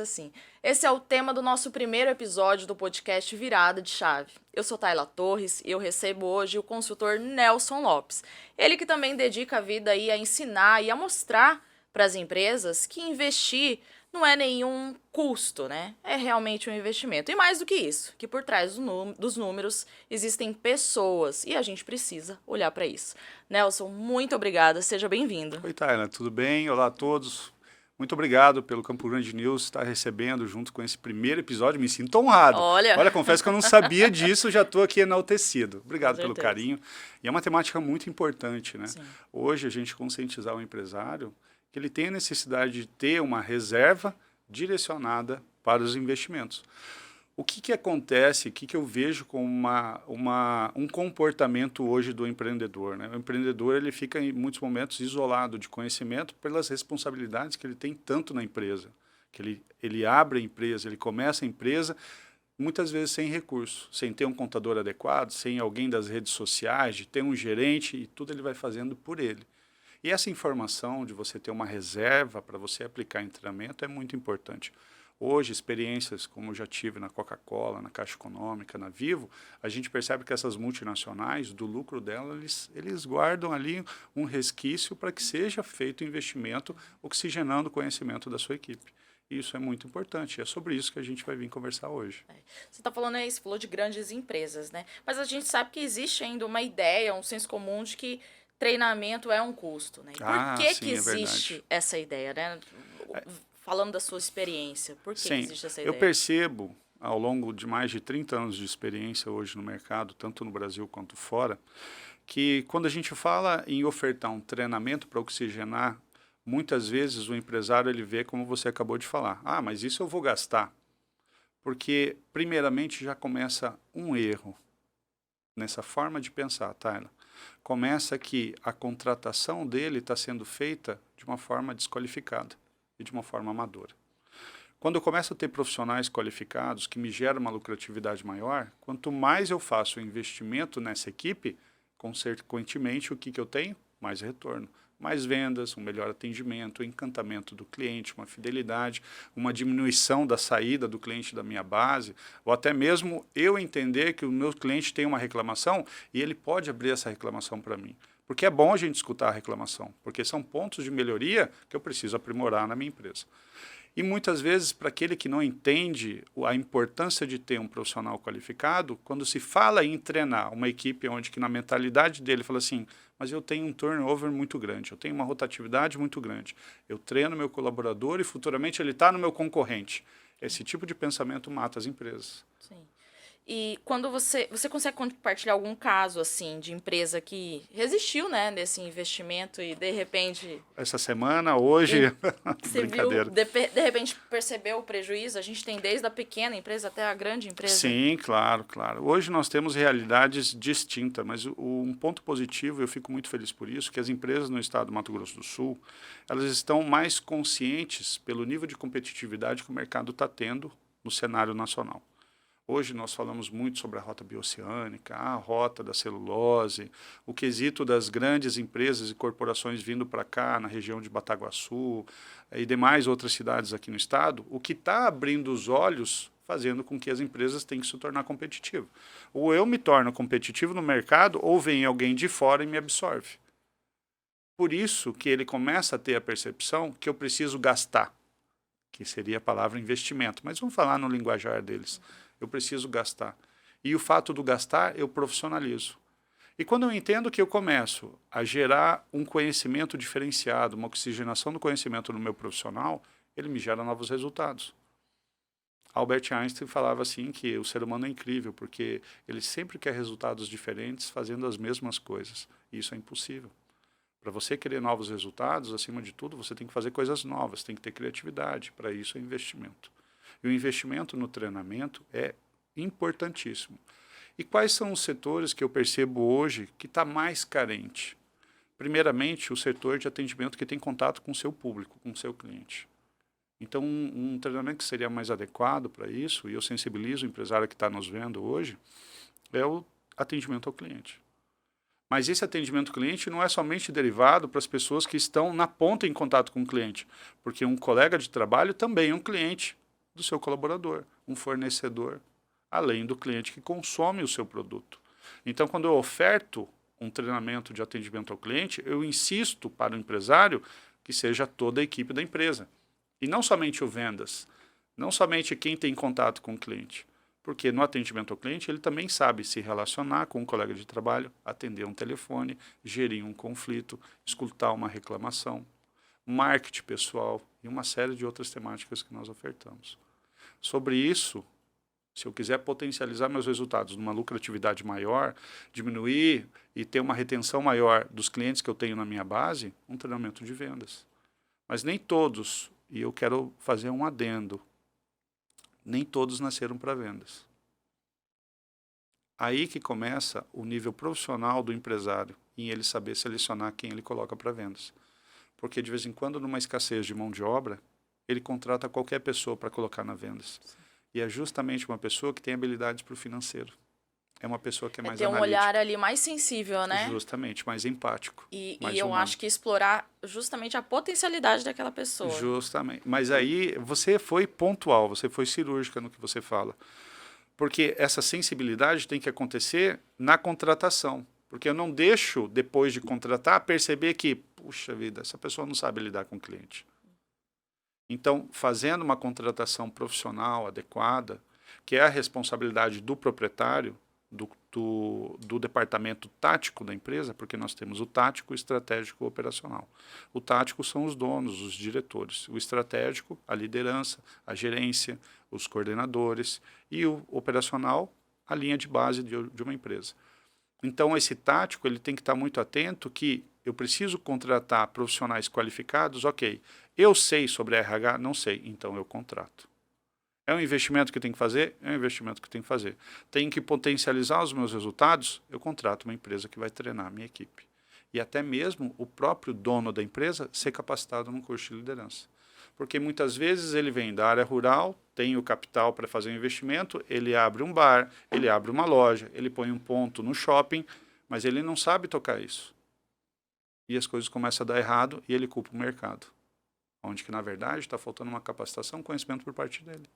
Assim, esse é o tema do nosso primeiro episódio do podcast Virada de Chave. Eu sou Tayla Torres e eu recebo hoje o consultor Nelson Lopes. Ele que também dedica a vida aí a ensinar e a mostrar para as empresas que investir não é nenhum custo, né? É realmente um investimento. E mais do que isso, que por trás dos números existem pessoas e a gente precisa olhar para isso. Nelson, muito obrigada, seja bem-vindo. Oi, Tayla, tudo bem? Olá a todos. Muito obrigado pelo Campo Grande News estar recebendo junto com esse primeiro episódio. Me sinto honrado. Olha, Olha, confesso que eu não sabia disso, já estou aqui enaltecido. com Obrigado pelo certeza. carinho. E é uma temática muito importante, né? Sim. Hoje a gente conscientizar o empresário que ele tem a necessidade de ter uma reserva direcionada para os investimentos. O que acontece, o que eu vejo como um comportamento hoje do empreendedor, né? O empreendedor ele fica em muitos momentos isolado de conhecimento pelas responsabilidades que ele tem tanto na empresa, que ele abre a empresa, ele começa a empresa, muitas vezes sem recurso, sem ter um contador adequado, sem alguém das redes sociais, de ter um gerente e tudo ele vai fazendo por ele. E essa informação de você ter uma reserva para você aplicar em treinamento é muito importante. Hoje, experiências como eu já tive na Coca-Cola, na Caixa Econômica, na Vivo, a gente percebe que essas multinacionais, do lucro delas, eles guardam ali um resquício para que seja feito investimento, oxigenando o conhecimento da sua equipe. Isso é muito importante. É sobre isso que a gente vai vir conversar hoje. Você está falando aí, você falou de grandes empresas, né? Mas a gente sabe que existe ainda uma ideia, um senso comum de que treinamento é um custo, né? E por Ah, que sim, é existe verdade. essa ideia, né? Falando da sua experiência, por que Sim, existe essa eu ideia? percebo ao longo de mais de 30 anos de experiência hoje no mercado, tanto no Brasil quanto fora, que quando a gente fala em ofertar um treinamento para oxigenar, muitas vezes o empresário ele vê como você acabou de falar. Ah, mas isso eu vou gastar. Porque, primeiramente, já começa um erro nessa forma de pensar, Tyler. Começa que a contratação dele está sendo feita de uma forma desqualificada e de uma forma amadora. Quando eu começo a ter profissionais qualificados que me geram uma lucratividade maior, quanto mais eu faço investimento nessa equipe, consequentemente, o que eu tenho? Mais retorno. Mais vendas, um melhor atendimento, um encantamento do cliente, uma fidelidade, uma diminuição da saída do cliente da minha base, ou até mesmo eu entender que o meu cliente tem uma reclamação e ele pode abrir essa reclamação para mim. Porque é bom a gente escutar a reclamação, porque são pontos de melhoria que eu preciso aprimorar na minha empresa. E muitas vezes, para aquele que não entende a importância de ter um profissional qualificado, quando se fala em treinar uma equipe onde que na mentalidade dele fala assim, mas eu tenho um turnover muito grande, eu tenho uma rotatividade muito grande, eu treino meu colaborador e futuramente ele está no meu concorrente. Esse tipo de pensamento mata as empresas. Sim. E quando você consegue compartilhar algum caso, assim, de empresa que resistiu, né, desse investimento e, de repente, Essa semana, hoje, você viu, brincadeira. de repente percebeu o prejuízo? A gente tem desde a pequena empresa até a grande empresa. Sim, claro, claro. Hoje nós temos realidades distintas, mas um ponto positivo, eu fico muito feliz por isso, que as empresas no estado do Mato Grosso do Sul, elas estão mais conscientes pelo nível de competitividade que o mercado está tendo no cenário nacional. Hoje nós falamos muito sobre a rota bioceânica, a rota da celulose, o quesito das grandes empresas e corporações vindo para cá, na região de Bataguaçu e demais outras cidades aqui no estado, o que está abrindo os olhos, fazendo com que as empresas tenham que se tornar competitivas. Ou eu me torno competitivo no mercado, ou vem alguém de fora e me absorve. Por isso que ele começa a ter a percepção que eu preciso gastar, que seria a palavra investimento, mas vamos falar no linguajar deles. Eu preciso gastar. E o fato do gastar, eu profissionalizo. E quando eu entendo que eu começo a gerar um conhecimento diferenciado, uma oxigenação do conhecimento no meu profissional, ele me gera novos resultados. Albert Einstein falava assim que o ser humano é incrível, porque ele sempre quer resultados diferentes fazendo as mesmas coisas. E isso é impossível. Para você querer novos resultados, acima de tudo, você tem que fazer coisas novas, tem que ter criatividade. Para isso é investimento. E o investimento no treinamento é importantíssimo. E quais são os setores que eu percebo hoje que está mais carente? Primeiramente, o setor de atendimento que tem contato com o seu público, com o seu cliente. Então, um treinamento que seria mais adequado para isso, e eu sensibilizo o empresário que está nos vendo hoje, é o atendimento ao cliente. Mas esse atendimento ao cliente não é somente derivado para as pessoas que estão na ponta em contato com o cliente, porque um colega de trabalho também é um cliente. do seu colaborador, um fornecedor, além do cliente que consome o seu produto. Então, quando eu oferto um treinamento de atendimento ao cliente, eu insisto para o empresário que seja toda a equipe da empresa. E não somente o vendas, não somente quem tem contato com o cliente. Porque no atendimento ao cliente, ele também sabe se relacionar com um colega de trabalho, atender um telefone, gerir um conflito, escutar uma reclamação, marketing pessoal e uma série de outras temáticas que nós ofertamos. Sobre isso, se eu quiser potencializar meus resultados numa lucratividade maior, diminuir e ter uma retenção maior dos clientes que eu tenho na minha base, um treinamento de vendas. Mas nem todos, e eu quero fazer um adendo, nem todos nasceram para vendas. Aí que começa o nível profissional do empresário, em ele saber selecionar quem ele coloca para vendas. Porque de vez em quando, numa escassez de mão de obra, ele contrata qualquer pessoa para colocar na vendas. E é justamente uma pessoa que tem habilidades para o financeiro. É uma pessoa que é mais analítica. Ter um olhar ali mais sensível, né? Justamente, mais empático. E mais eu humano. acho que explorar justamente a potencialidade daquela pessoa. Justamente. Mas aí você foi pontual, você foi cirúrgica no que você fala. Porque essa sensibilidade tem que acontecer na contratação. Porque eu não deixo, depois de contratar, perceber que, puxa vida, essa pessoa não sabe lidar com o cliente. Então, fazendo uma contratação profissional adequada, que é a responsabilidade do proprietário, do departamento tático da empresa, porque nós temos o tático, o estratégico e o operacional. O tático são os donos, os diretores. O estratégico, a liderança, a gerência, os coordenadores. E o operacional, a linha de base de uma empresa. Então, esse tático ele tem que estar muito atento que eu preciso contratar profissionais qualificados, ok. Eu sei sobre RH? Não sei, então eu contrato. É um investimento que eu tenho que fazer? É um investimento que eu tenho que fazer. Tenho que potencializar os meus resultados? Eu contrato uma empresa que vai treinar a minha equipe. E até mesmo o próprio dono da empresa ser capacitado num curso de liderança. Porque muitas vezes ele vem da área rural, tem o capital para fazer um investimento, ele abre um bar, ele abre uma loja, ele põe um ponto no shopping, mas ele não sabe tocar isso. E as coisas começam a dar errado e ele culpa o mercado. Onde que, na verdade, está faltando uma capacitação, conhecimento por parte dele.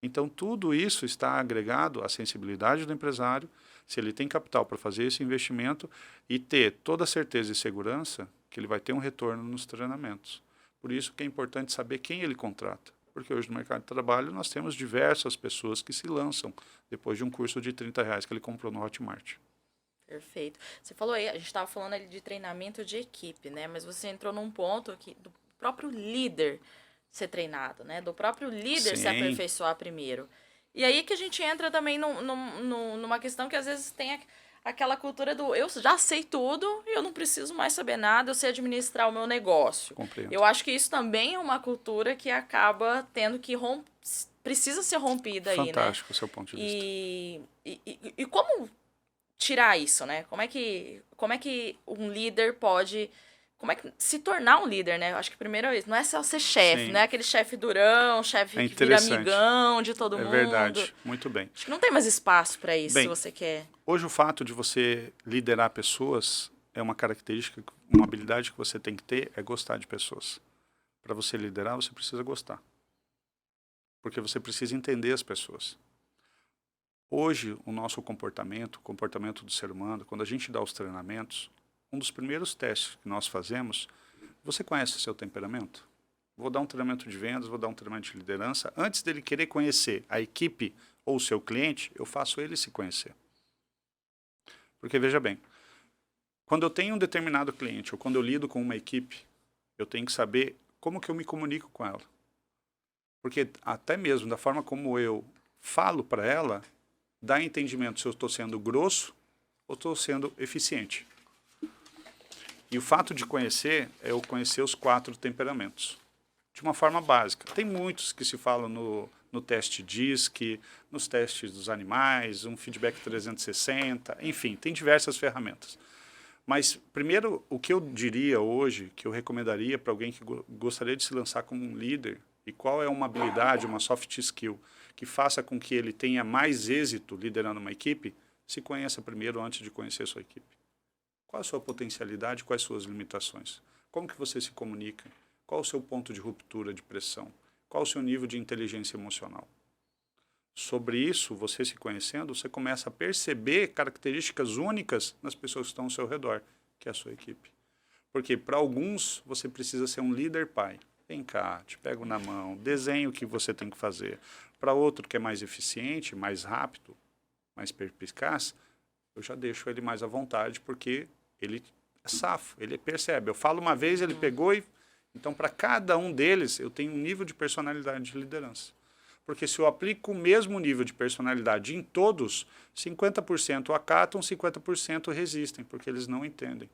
Então, tudo isso está agregado à sensibilidade do empresário, se ele tem capital para fazer esse investimento e ter toda a certeza e segurança que ele vai ter um retorno nos treinamentos. Por isso que é importante saber quem ele contrata. Porque hoje no mercado de trabalho nós temos diversas pessoas que se lançam depois de um curso de R$ 30 que ele comprou no Hotmart. Perfeito. Você falou aí, a gente estava falando ali de treinamento de equipe, né? Mas você entrou num ponto aqui do próprio líder ser treinado, né? Do próprio líder se aperfeiçoar primeiro. E aí que a gente entra também numa questão que às vezes tem aquela cultura do eu já sei tudo e eu não preciso mais saber nada, eu sei administrar o meu negócio. Compreendo. Eu acho que isso também é uma cultura que acaba tendo que precisa ser rompida aí, né? Fantástico o seu ponto de vista. E como tirar isso, né? Como é que um líder pode... Como é que se tornar um líder, né? Eu acho que primeiro é isso. Não é só ser chefe, não é aquele chefe durão, chefe que vira amigão de todo mundo. É verdade, muito bem. Acho que não tem mais espaço para isso, Bem, se você quer. Hoje o fato de você liderar pessoas é uma característica, uma habilidade que você tem que ter, é gostar de pessoas. Para você liderar, você precisa gostar. Porque você precisa entender as pessoas. Hoje, o nosso comportamento, o comportamento do ser humano, quando a gente dá os treinamentos, um dos primeiros testes que nós fazemos, você conhece o seu temperamento? Vou dar um treinamento de vendas, vou dar um treinamento de liderança. Antes dele querer conhecer a equipe ou o seu cliente, eu faço ele se conhecer. Porque, veja bem, quando eu tenho um determinado cliente ou quando eu lido com uma equipe, eu tenho que saber como que eu me comunico com ela. Porque até mesmo da forma como eu falo para ela, dá entendimento se eu estou sendo grosso ou estou sendo eficiente. E o fato de conhecer é eu conhecer os 4 temperamentos. De uma forma básica. Tem muitos que se falam no teste DISC, nos testes dos animais, um feedback 360, enfim, tem diversas ferramentas. Mas, primeiro, o que eu diria hoje, que eu recomendaria para alguém que gostaria de se lançar como um líder, e qual é uma habilidade, uma soft skill, que faça com que ele tenha mais êxito liderando uma equipe, se conheça primeiro antes de conhecer a sua equipe. Qual a sua potencialidade, quais suas limitações? Como que você se comunica? Qual o seu ponto de ruptura de pressão? Qual o seu nível de inteligência emocional? Sobre isso, você se conhecendo, você começa a perceber características únicas nas pessoas que estão ao seu redor, que é a sua equipe. Porque para alguns, você precisa ser um líder pai. Vem cá, te pego na mão, desenho o que você tem que fazer. Para outro que é mais eficiente, mais rápido, mais perspicaz, eu já deixo ele mais à vontade, porque ele é safo, ele percebe. Eu falo uma vez, ele pegou e... Então, para cada um deles, eu tenho um nível de personalidade de liderança. Porque se eu aplico o mesmo nível de personalidade em todos, 50% acatam, 50% resistem, porque eles não entendem.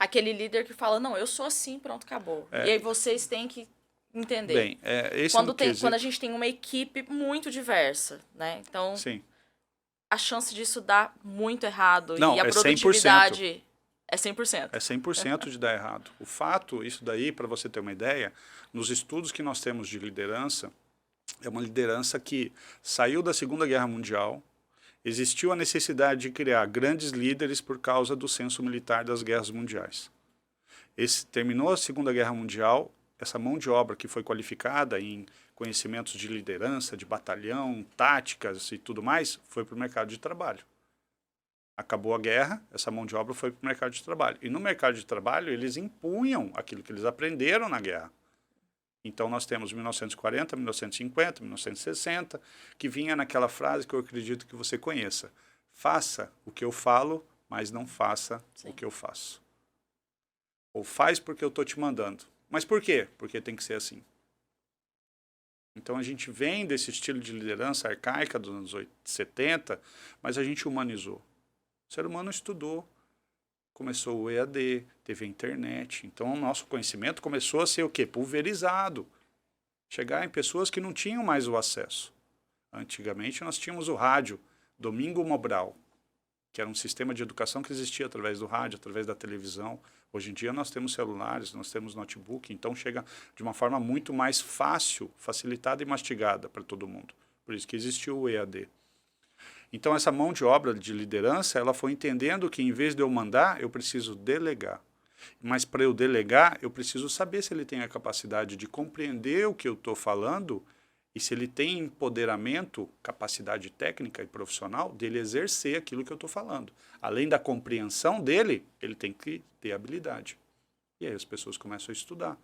Aquele líder que fala, não, eu sou assim, pronto, acabou. E aí vocês têm que entender. Bem, esse é um quesito... Quando a gente tem uma equipe muito diversa, né? Então, Sim. a chance disso dar muito errado Não, e a é produtividade é 100%. É 100% de dar errado. O fato, isso daí, para você ter uma ideia, nos estudos que nós temos de liderança, é uma liderança que saiu da Segunda Guerra Mundial, existiu a necessidade de criar grandes líderes por causa do censo militar das guerras mundiais. Terminou a Segunda Guerra Mundial, essa mão de obra que foi qualificada em conhecimentos de liderança, de batalhão, táticas e tudo mais, foi para o mercado de trabalho. Acabou a guerra, essa mão de obra foi para o mercado de trabalho. E no mercado de trabalho, eles impunham aquilo que eles aprenderam na guerra. Então, nós temos 1940, 1950, 1960, que vinha naquela frase que eu acredito que você conheça. Faça o que eu falo, mas não faça o que eu faço. Ou faz porque eu estou te mandando. Mas por quê? Porque tem que ser assim. Então, a gente vem desse estilo de liderança arcaica dos anos 70, mas a gente humanizou. O ser humano estudou, começou o EAD, teve a internet. Então, o nosso conhecimento começou a ser o quê? Pulverizado. Chegar em pessoas que não tinham mais o acesso. Antigamente, nós tínhamos o rádio, Domingo Mobral, que era um sistema de educação que existia através do rádio, através da televisão. Hoje em dia, nós temos celulares, nós temos notebook, então chega de uma forma muito mais fácil, facilitada e mastigada para todo mundo. Por isso que existiu o EAD. Então, essa mão de obra de liderança, ela foi entendendo que, em vez de eu mandar, eu preciso delegar. Mas, para eu delegar, eu preciso saber se ele tem a capacidade de compreender o que eu estou falando e se ele tem empoderamento, capacidade técnica e profissional dele exercer aquilo que eu estou falando. Além da compreensão dele, ele tem que ter habilidade. E aí as pessoas começam a estudar.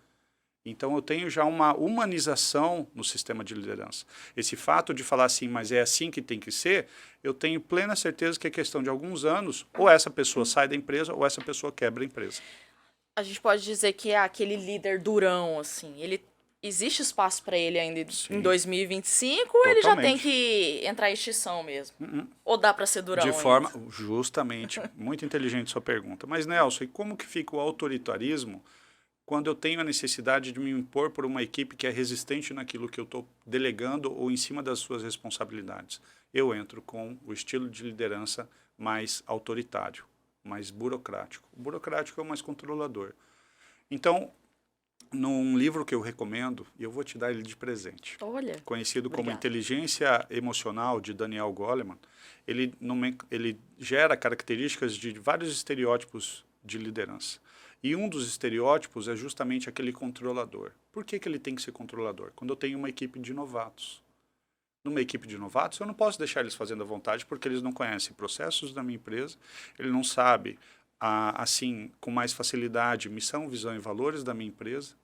Então, eu tenho já uma humanização no sistema de liderança. Esse fato de falar assim, mas é assim que tem que ser, eu tenho plena certeza que é questão de alguns anos, ou essa pessoa sai da empresa, ou essa pessoa quebra a empresa. A gente pode dizer que é aquele líder durão, assim. Existe espaço para ele ainda em 2025 ou ele já tem que entrar em extinção mesmo? Ou dá para ser durão de forma, ainda? Justamente, muito inteligente sua pergunta. Mas, Nelson, e como que fica o autoritarismo quando eu tenho a necessidade de me impor por uma equipe que é resistente naquilo que eu estou delegando ou em cima das suas responsabilidades? Eu entro com o estilo de liderança mais autoritário, mais burocrático. O burocrático é o mais controlador. Então, num livro que eu recomendo, e eu vou te dar ele de presente, Olha, conhecido como obrigada. Inteligência Emocional, de Daniel Goleman, ele gera características de vários estereótipos de liderança. E um dos estereótipos é justamente aquele controlador. Por que ele tem que ser controlador? Quando eu tenho uma equipe de novatos. Numa equipe de novatos, eu não posso deixar eles fazendo à vontade porque eles não conhecem processos da minha empresa, ele não sabe, assim, com mais facilidade, missão, visão e valores da minha empresa.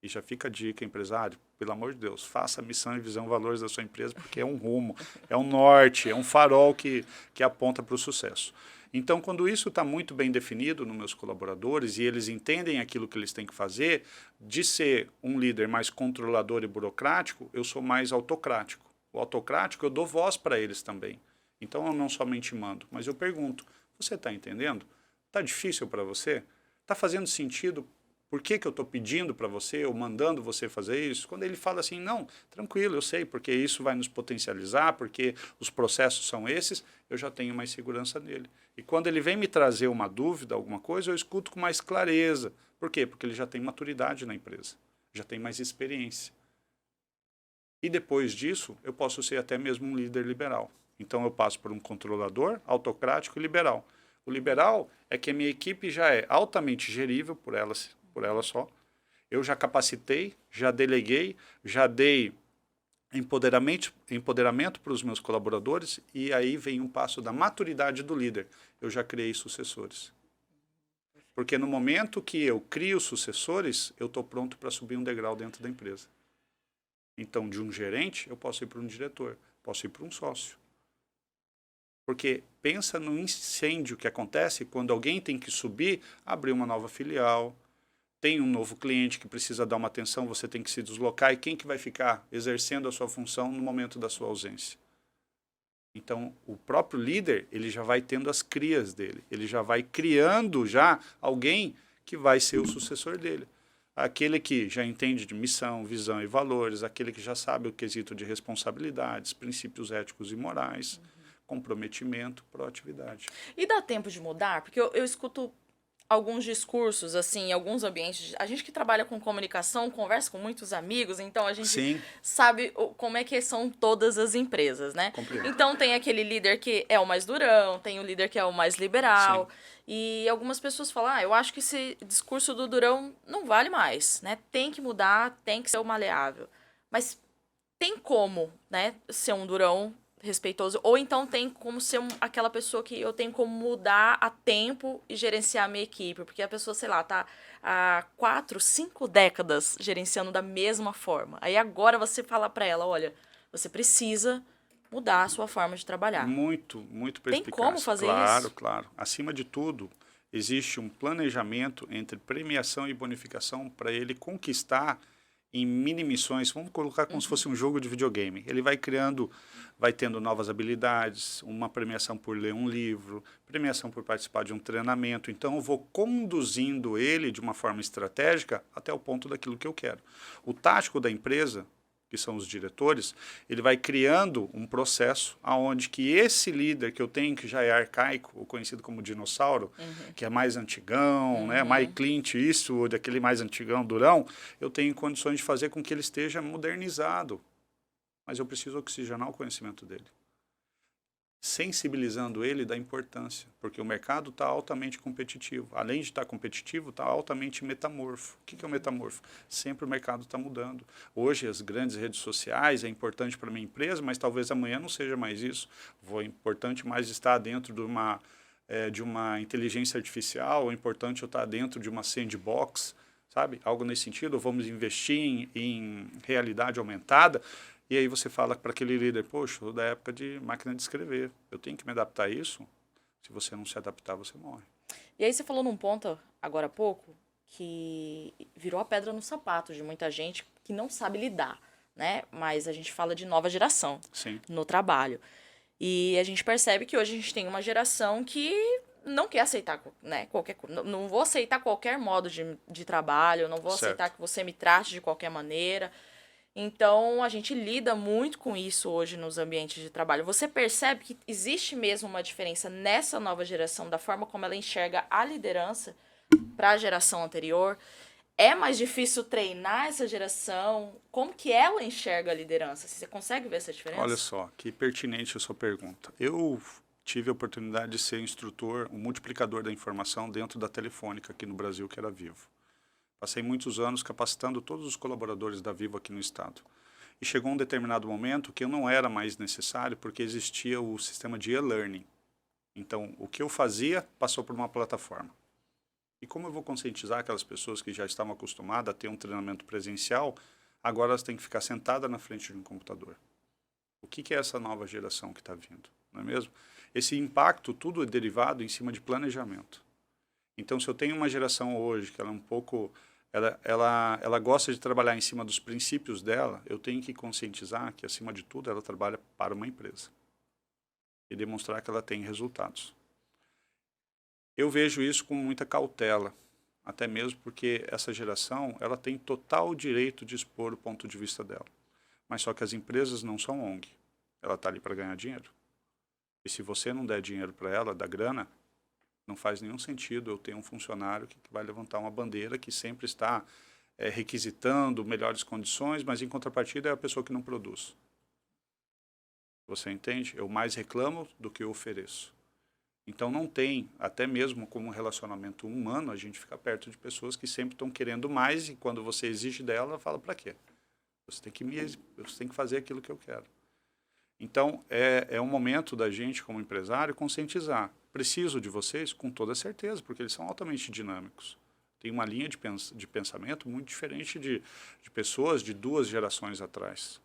E já fica a dica, empresário, pelo amor de Deus, faça a missão e visão e valores da sua empresa, porque é um rumo, é um norte, é um farol que aponta para o sucesso. Então, quando isso está muito bem definido nos meus colaboradores e eles entendem aquilo que eles têm que fazer, de ser um líder mais controlador e burocrático, eu sou mais autocrático. O autocrático, eu dou voz para eles também. Então, eu não somente mando, mas eu pergunto, você está entendendo? Está difícil para você? Está fazendo sentido? Por que eu estou pedindo para você ou mandando você fazer isso? Quando ele fala assim, não, tranquilo, eu sei, porque isso vai nos potencializar, porque os processos são esses, eu já tenho mais segurança nele. E quando ele vem me trazer uma dúvida, alguma coisa, eu escuto com mais clareza. Por quê? Porque ele já tem maturidade na empresa, já tem mais experiência. E depois disso, eu posso ser até mesmo um líder liberal. Então, eu passo por um controlador, autocrático e liberal. O liberal é que a minha equipe já é altamente gerível por ela só. Eu já capacitei, já deleguei, já dei empoderamento para os meus colaboradores e aí vem um passo da maturidade do líder. Eu já criei sucessores. Porque no momento que eu crio sucessores, eu estou pronto para subir um degrau dentro da empresa. Então, de um gerente, eu posso ir para um diretor, posso ir para um sócio. Porque pensa no incêndio que acontece quando alguém tem que subir, abrir uma nova filial, tem um novo cliente que precisa dar uma atenção, você tem que se deslocar, e quem que vai ficar exercendo a sua função no momento da sua ausência? Então, o próprio líder, ele já vai tendo as crias dele, ele já vai criando já alguém que vai ser o sucessor dele. Aquele que já entende de missão, visão e valores, aquele que já sabe o quesito de responsabilidades, princípios éticos e morais, comprometimento, proatividade. E dá tempo de mudar? Porque eu escuto alguns discursos, assim, em alguns ambientes. A gente que trabalha com comunicação, conversa com muitos amigos, então a gente Sim. sabe como é que são todas as empresas, né? Compreendo. Então tem aquele líder que é o mais durão, tem o líder que é o mais liberal. Sim. E algumas pessoas falam, eu acho que esse discurso do durão não vale mais, né? Tem que mudar, tem que ser o maleável. Mas tem como, né, ser um durão respeitoso, ou então tem como ser aquela pessoa que eu tenho como mudar a tempo e gerenciar a minha equipe, porque a pessoa, sei lá, tá há 4, 5 décadas gerenciando da mesma forma. Aí agora você fala pra ela, olha, você precisa mudar a sua forma de trabalhar. Muito perspicaz. Tem como fazer Claro, isso? claro. Acima de tudo, existe um planejamento entre premiação e bonificação para ele conquistar em mini missões. Vamos colocar como se fosse um jogo de videogame. Ele vai criando, vai tendo novas habilidades, uma premiação por ler um livro, premiação por participar de um treinamento. Então, eu vou conduzindo ele de uma forma estratégica até o ponto daquilo que eu quero. O tático da empresa, que são os diretores, ele vai criando um processo aonde que esse líder que eu tenho, que já é arcaico, ou conhecido como dinossauro, que é mais antigão, né, mais Clint Eastwood, aquele mais antigão, durão, eu tenho condições de fazer com que ele esteja modernizado. Mas eu preciso oxigenar o conhecimento dele, sensibilizando ele da importância, porque o mercado está altamente competitivo. Além de estar competitivo, está altamente metamorfo. O que é o metamorfo? Sempre o mercado está mudando. Hoje, as grandes redes sociais é importante para a minha empresa, mas talvez amanhã não seja mais isso. É importante mais estar dentro de uma inteligência artificial, é importante eu estar dentro de uma sandbox, sabe? Algo nesse sentido. Vamos investir em realidade aumentada. E aí você fala para aquele líder, poxa, sou da época de máquina de escrever, eu tenho que me adaptar a isso. Se você não se adaptar, você morre. E aí você falou num ponto, agora há pouco, que virou a pedra no sapato de muita gente que não sabe lidar, né? Mas a gente fala de nova geração. Sim. No trabalho. E a gente percebe que hoje a gente tem uma geração que não quer aceitar, né, qualquer coisa. Não vou aceitar qualquer modo de trabalho, não vou aceitar que você me trate de qualquer maneira. Então, a gente lida muito com isso hoje nos ambientes de trabalho. Você percebe que existe mesmo uma diferença nessa nova geração, da forma como ela enxerga a liderança para a geração anterior? É mais difícil treinar essa geração? Como que ela enxerga a liderança? Você consegue ver essa diferença? Olha só, que pertinente a sua pergunta. Eu tive a oportunidade de ser instrutor, um multiplicador da informação dentro da Telefônica aqui no Brasil, que era Vivo. Passei muitos anos capacitando todos os colaboradores da Vivo aqui no estado. E chegou um determinado momento que eu não era mais necessário porque existia o sistema de e-learning. Então, o que eu fazia passou por uma plataforma. E como eu vou conscientizar aquelas pessoas que já estavam acostumadas a ter um treinamento presencial, agora elas têm que ficar sentadas na frente de um computador. O que é essa nova geração que está vindo? Não é mesmo? Esse impacto, tudo é derivado em cima de planejamento. Então, se eu tenho uma geração hoje que ela é um pouco... Ela gosta de trabalhar em cima dos princípios dela, eu tenho que conscientizar que, acima de tudo, ela trabalha para uma empresa e demonstrar que ela tem resultados. Eu vejo isso com muita cautela, até mesmo porque essa geração ela tem total direito de expor o ponto de vista dela. Mas só que as empresas não são ONG, ela está ali para ganhar dinheiro. E se você não der dinheiro para ela, dá grana, não faz nenhum sentido eu ter um funcionário que vai levantar uma bandeira que sempre está requisitando melhores condições, mas em contrapartida é a pessoa que não produz. Você entende? Eu mais reclamo do que eu ofereço. Então não tem, até mesmo como um relacionamento humano, a gente fica perto de pessoas que sempre estão querendo mais e quando você exige dela, fala para quê? Você tem que fazer aquilo que eu quero. Então é um momento da gente como empresário conscientizar. Preciso de vocês com toda certeza, porque eles são altamente dinâmicos. Tem uma linha de pensamento muito diferente de pessoas de 2 gerações atrás.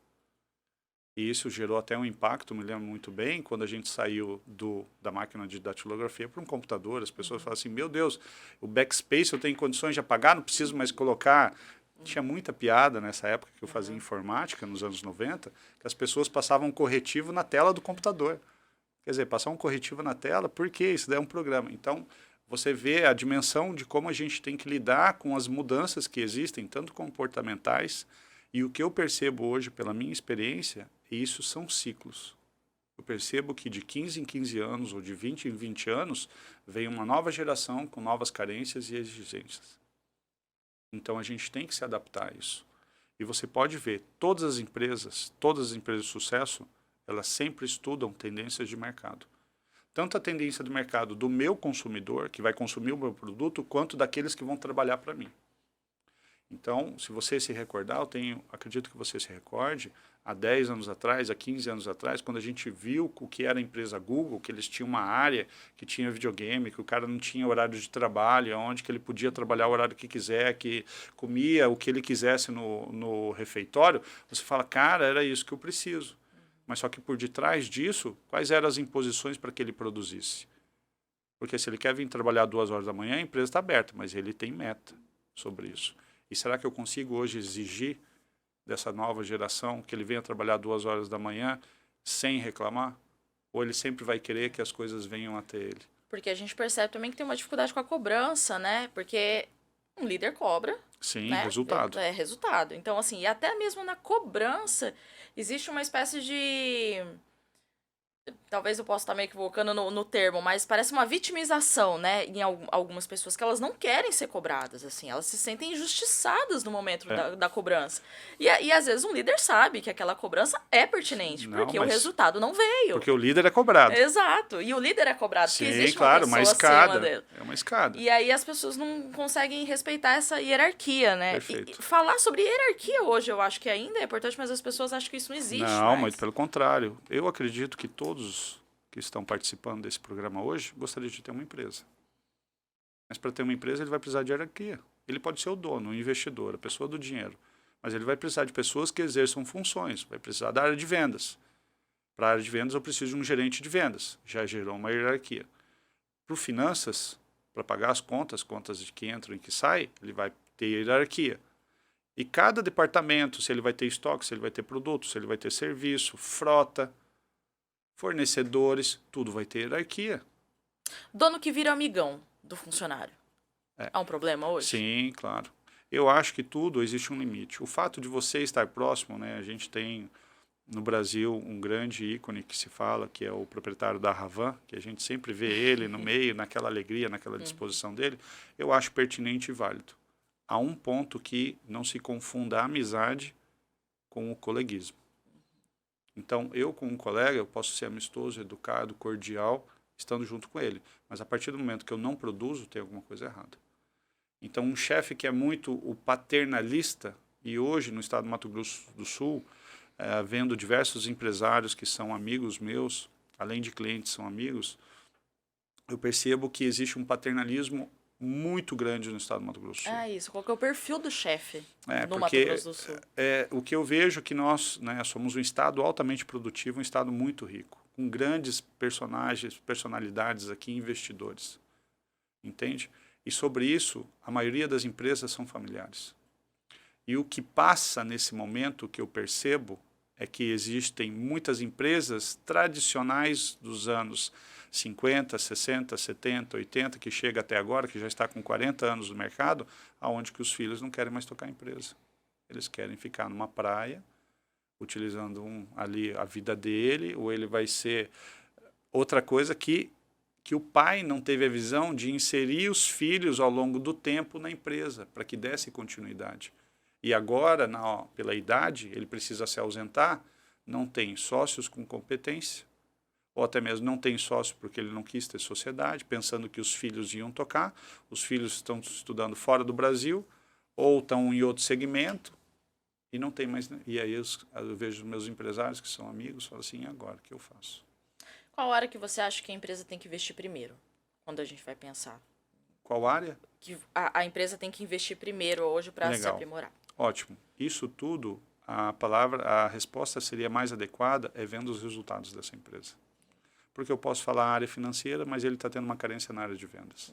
E isso gerou até um impacto, me lembro muito bem, quando a gente saiu da máquina de datilografia para um computador. As pessoas falam assim, meu Deus, o backspace eu tenho condições de apagar, não preciso mais colocar. Tinha muita piada nessa época que eu fazia informática, nos anos 90, que as pessoas passavam um corretivo na tela do computador. Quer dizer, passar um corretivo na tela, por quê? Isso daí é um programa. Então, você vê a dimensão de como a gente tem que lidar com as mudanças que existem, tanto comportamentais, e o que eu percebo hoje, pela minha experiência, isso são ciclos. Eu percebo que de 15 em 15 anos, ou de 20 em 20 anos, vem uma nova geração com novas carências e exigências. Então, a gente tem que se adaptar a isso. E você pode ver, todas as empresas de sucesso, elas sempre estudam tendências de mercado. Tanto a tendência do mercado do meu consumidor, que vai consumir o meu produto, quanto daqueles que vão trabalhar para mim. Então, se você se recordar, acredito que você se recorde, há 10 anos atrás, há 15 anos atrás, quando a gente viu o que era a empresa Google, que eles tinham uma área que tinha videogame, que o cara não tinha horário de trabalho, onde que ele podia trabalhar o horário que quiser, que comia o que ele quisesse no refeitório, você fala, cara, era isso que eu preciso. Mas só que por detrás disso, quais eram as imposições para que ele produzisse? Porque se ele quer vir trabalhar 2 horas da manhã, a empresa está aberta, mas ele tem meta sobre isso. E será que eu consigo hoje exigir dessa nova geração que ele venha trabalhar 2 horas da manhã sem reclamar? Ou ele sempre vai querer que as coisas venham até ele? Porque a gente percebe também que tem uma dificuldade com a cobrança, né? Porque um líder cobra, Sim, né? resultado. É resultado. Então, assim, e até mesmo na cobrança existe uma espécie de... Talvez eu possa estar me equivocando no termo, mas parece uma vitimização, né? Em algumas pessoas que elas não querem ser cobradas, assim. Elas se sentem injustiçadas no momento da cobrança. E às vezes um líder sabe que aquela cobrança é pertinente, Não, porque o resultado não veio. Porque o líder é cobrado. Exato. E o líder é cobrado, porque Sim, existe claro, uma uma pessoa acima escada. dele. É uma escada. E aí as pessoas não conseguem respeitar essa hierarquia, né? Perfeito. E falar sobre hierarquia hoje eu acho que ainda é importante, mas as pessoas acham que isso não existe Não, mais. muito pelo contrário. Eu acredito que todos que estão participando desse programa hoje gostariam de ter uma empresa. Mas para ter uma empresa ele vai precisar de hierarquia. Ele pode ser o dono, o investidor, a pessoa do dinheiro. Mas ele vai precisar de pessoas que exerçam funções. Vai precisar da área de vendas. Para a área de vendas eu preciso de um gerente de vendas. Já gerou uma hierarquia. Para o finanças, para pagar as contas de que entram e que saem, ele vai ter hierarquia. E cada departamento, se ele vai ter estoque, se ele vai ter produto, se ele vai ter serviço, frota, fornecedores, tudo vai ter hierarquia. Dono que vira amigão do funcionário. É um problema hoje? Sim, claro. Eu acho que tudo existe um limite. O fato de você estar próximo, né, a gente tem no Brasil um grande ícone que se fala, que é o proprietário da Ravan, que a gente sempre vê ele no meio, naquela alegria, naquela disposição dele, eu acho pertinente e válido. Há um ponto que não se confunda a amizade com o coleguismo. Então, eu com um colega, eu posso ser amistoso, educado, cordial, estando junto com ele. Mas a partir do momento que eu não produzo, tem alguma coisa errada. Então, um chefe que é muito o paternalista, e hoje no estado do Mato Grosso do Sul, vendo diversos empresários que são amigos meus, além de clientes são amigos, eu percebo que existe um paternalismo muito grande no estado do Mato Grosso do Sul. É isso. Qual que é o perfil do chefe no Mato porque Grosso do Sul? o que eu vejo é que nós, né, somos um estado altamente produtivo, um estado muito rico, com grandes personalidades aqui, investidores. Entende? E sobre isso, a maioria das empresas são familiares. E o que passa nesse momento, que eu percebo, é que existem muitas empresas tradicionais dos anos 50, 60, 70, 80, que chega até agora, que já está com 40 anos no mercado, aonde que os filhos não querem mais tocar a empresa. Eles querem ficar numa praia, utilizando ali a vida dele, ou ele vai ser outra coisa que o pai não teve a visão de inserir os filhos ao longo do tempo na empresa, para que desse continuidade. E agora, pela idade, ele precisa se ausentar, não tem sócios com competência, ou até mesmo não tem sócio porque ele não quis ter sociedade, pensando que os filhos iam tocar, os filhos estão estudando fora do Brasil, ou estão em outro segmento, e não tem mais. E aí eu vejo meus empresários que são amigos, falam assim, e agora, o que eu faço? Qual área que você acha que a empresa tem que investir primeiro, quando a gente vai pensar? Qual área? Que a empresa tem que investir primeiro hoje para se Legal. aprimorar. Ótimo. Isso tudo, a resposta seria mais adequada é vendo os resultados dessa empresa. Porque eu posso falar área financeira, mas ele está tendo uma carência na área de vendas.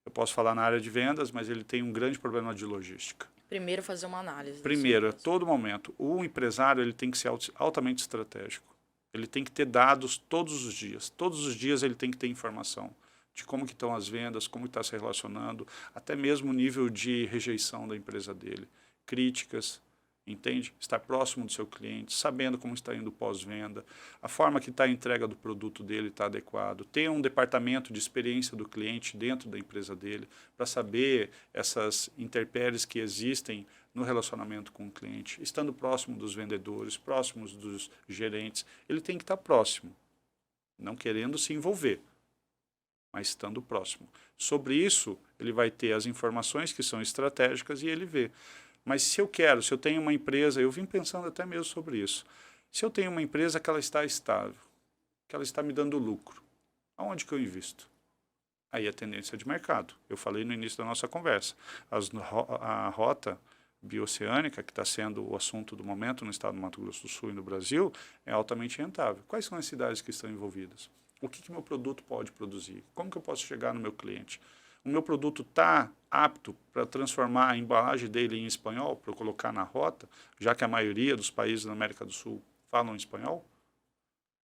Eu posso falar na área de vendas, mas ele tem um grande problema de logística. Primeiro fazer uma análise. Primeiro, a todo momento, o empresário ele tem que ser altamente estratégico. Ele tem que ter dados todos os dias. Todos os dias ele tem que ter informação de como que estão as vendas, como está se relacionando, até mesmo o nível de rejeição da empresa dele, críticas, entende? Estar próximo do seu cliente, sabendo como está indo o pós-venda, a forma que está a entrega do produto dele está adequado, ter um departamento de experiência do cliente dentro da empresa dele, para saber essas intempéries que existem no relacionamento com o cliente, estando próximo dos vendedores, próximos dos gerentes, ele tem que estar próximo, não querendo se envolver, mas estando próximo. Sobre isso, ele vai ter as informações que são estratégicas e ele vê. Mas se eu tenho uma empresa, eu vim pensando até mesmo sobre isso. Se eu tenho uma empresa que ela está estável, que ela está me dando lucro, aonde que eu invisto? Aí a tendência de mercado. Eu falei no início da nossa conversa. A rota bioceânica, que está sendo o assunto do momento no estado do Mato Grosso do Sul e no Brasil, é altamente rentável. Quais são as cidades que estão envolvidas? O que meu produto pode produzir? Como que eu posso chegar no meu cliente? O meu produto está apto para transformar a embalagem dele em espanhol, para eu colocar na rota, já que a maioria dos países da América do Sul falam espanhol?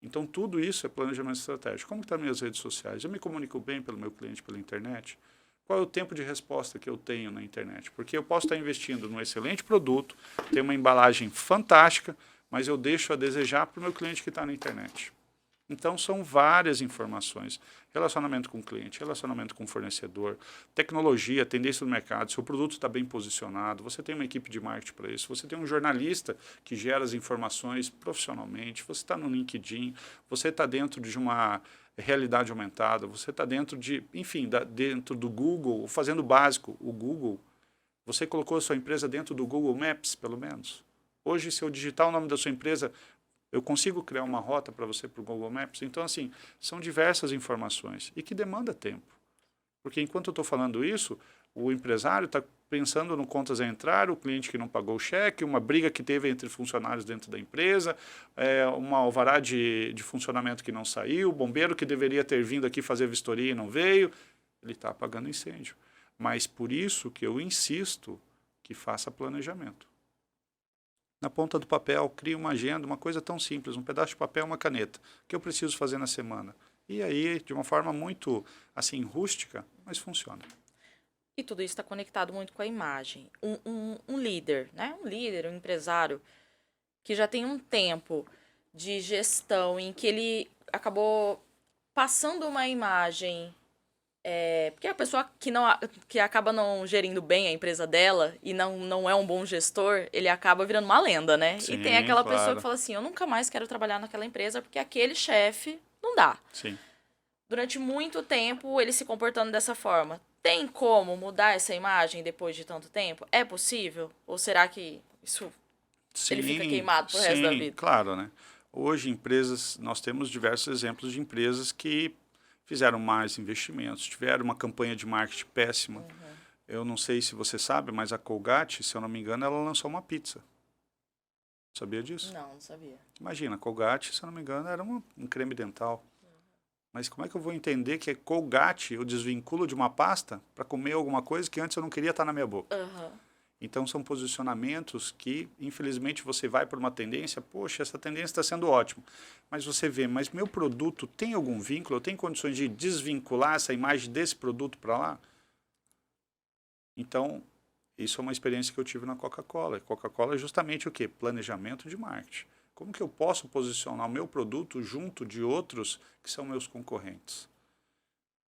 Então, tudo isso é planejamento estratégico. Como estão minhas redes sociais? Eu me comunico bem pelo meu cliente pela internet? Qual é o tempo de resposta que eu tenho na internet? Porque eu posso estar investindo num excelente produto, ter uma embalagem fantástica, mas eu deixo a desejar para o meu cliente que está na internet. Então, são várias informações. Relacionamento com o cliente, relacionamento com o fornecedor, tecnologia, tendência do mercado, seu produto está bem posicionado, você tem uma equipe de marketing para isso, você tem um jornalista que gera as informações profissionalmente, você está no LinkedIn, você está dentro de uma realidade aumentada, você está dentro de, enfim, dentro do Google, fazendo o básico, o Google. Você colocou a sua empresa dentro do Google Maps, pelo menos. Hoje, se eu digitar o nome da sua empresa, eu consigo criar uma rota para você para o Google Maps? Então, assim, são diversas informações e que demanda tempo. Porque enquanto eu estou falando isso, o empresário está pensando no contas a entrar, o cliente que não pagou o cheque, uma briga que teve entre funcionários dentro da empresa, uma alvará de funcionamento que não saiu, o bombeiro que deveria ter vindo aqui fazer vistoria e não veio, ele está apagando incêndio. Mas por isso que eu insisto que faça planejamento. Na ponta do papel, crie uma agenda, uma coisa tão simples, um pedaço de papel, uma caneta, que eu preciso fazer na semana. E aí, de uma forma muito, assim, rústica, mas funciona. E tudo isso está conectado muito com a imagem. Um líder, né? Um líder, um empresário, que já tem um tempo de gestão em que ele acabou passando uma imagem... porque a pessoa que acaba não gerindo bem a empresa dela e não é um bom gestor, ele acaba virando uma lenda, né? Sim, e tem aquela claro. pessoa que fala assim, eu nunca mais quero trabalhar naquela empresa porque aquele chefe não dá. Sim. Durante muito tempo, ele se comportando dessa forma. Tem como mudar essa imagem depois de tanto tempo? É possível? Ou será que isso ele fica queimado pro resto da vida? Claro, né? Hoje, nós temos diversos exemplos de empresas que fizeram mais investimentos, tiveram uma campanha de marketing péssima. Uhum. Eu não sei se você sabe, mas a Colgate, se eu não me engano, ela lançou uma pizza. Sabia disso? Não sabia. Imagina, a Colgate, se eu não me engano, era um creme dental. Mas como é que eu vou entender que é Colgate, eu desvinculo de uma pasta para comer alguma coisa que antes eu não queria estar na minha boca? Uhum. Então, são posicionamentos que, infelizmente, você vai por uma tendência, poxa, essa tendência está sendo ótima. Mas você vê, mas meu produto tem algum vínculo? Eu tenho condições de desvincular essa imagem desse produto para lá? Então, isso é uma experiência que eu tive na Coca-Cola. Coca-Cola é justamente o quê? Planejamento de marketing. Como que eu posso posicionar o meu produto junto de outros que são meus concorrentes?